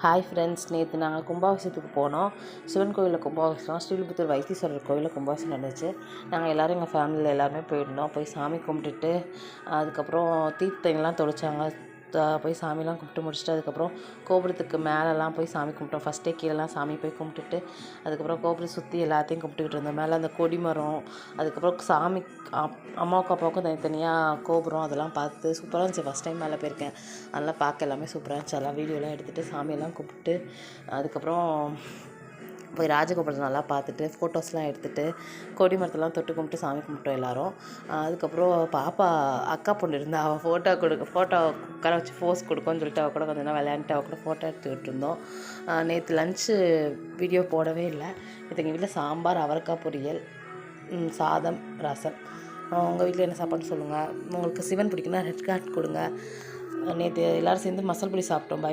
Hi friends, நேற்று நாங்கள் கும்பாபிஷேகத்துக்கு போனோம். சிவன் கோயிலில் கும்பாபிஷேகம், ஸ்ரீவில்லிபுத்தூர் வைத்தீஸ்வரர் கோயிலில் கும்பாபிஷேகம் நடந்துச்சு. நாங்கள் எல்லோரும் எங்கள் ஃபேமிலியில் எல்லாருமே போயிருந்தோம். போய் சாமி கும்பிட்டுட்டு அதுக்கப்புறம் தீர்த்தங்கள்லாம் தொளிச்சாங்க. போய் சாமிலாம் கும்பிட்டு முடிச்சுட்டு அதுக்கப்புறம் கோபுரத்துக்கு மேலெலாம் போய் சாமி கும்பிட்டோம். ஃபஸ்ட்டே கீழெலாம் சாமி போய் கும்பிட்டுட்டு அதுக்கப்புறம் கோபுரம் சுற்றி எல்லாத்தையும் கும்பிட்டுக்கிட்டு இருந்தோம். மேலே அந்த கொடிமரம், அதுக்கப்புறம் சாமி அம்மாவுக்கும் அப்பாவுக்கும் தனித்தனியாக கோபுரம், அதெல்லாம் பார்த்து சூப்பராக இருந்துச்சு. ஃபஸ்ட் டைம் மேலே போயிருக்கேன். அதெல்லாம் பார்க்க எல்லாமே சூப்பராக இருந்துச்சு. எல்லாம் வீடியோலாம் எடுத்துகிட்டு சாமியெல்லாம் கும்பிட்டு அதுக்கப்புறம் போய் ராஜகோபுரத்தை நல்லா பார்த்துட்டு ஃபோட்டோஸ்லாம் எடுத்துகிட்டு கொடி மரத்தெல்லாம் தொட்டு கும்பிட்டு சாமி கும்பிட்டோம் எல்லோரும். அதுக்கப்புறம் பாப்பா அக்கா பொண்ணு இருந்தால் அவள் ஃபோட்டோ உட்கார வச்சு ஃபோஸ் கொடுக்கும்னு சொல்லிட்டு அவள் கூட கொஞ்சம் நேரம் விளையாண்டுட்டு அவள் கூட ஃபோட்டோ எடுத்துக்கிட்டு இருந்தோம். நேற்று லன்ச்சு வீடியோ போடவே இல்லை. நேற்று எங்கள் வீட்டில் சாம்பார், அவரைக்காய் பொரியல், சாதம், ரசம். உங்கள் வீட்டில் என்ன சாப்பாடுன்னு சொல்லுங்கள். உங்களுக்கு சிவன் பிடிக்குன்னா ரெட் கார்ட் கொடுங்க. நேற்று எல்லோரும் சேர்ந்து மசால் பொரி சாப்பிட்டோம். பாய்.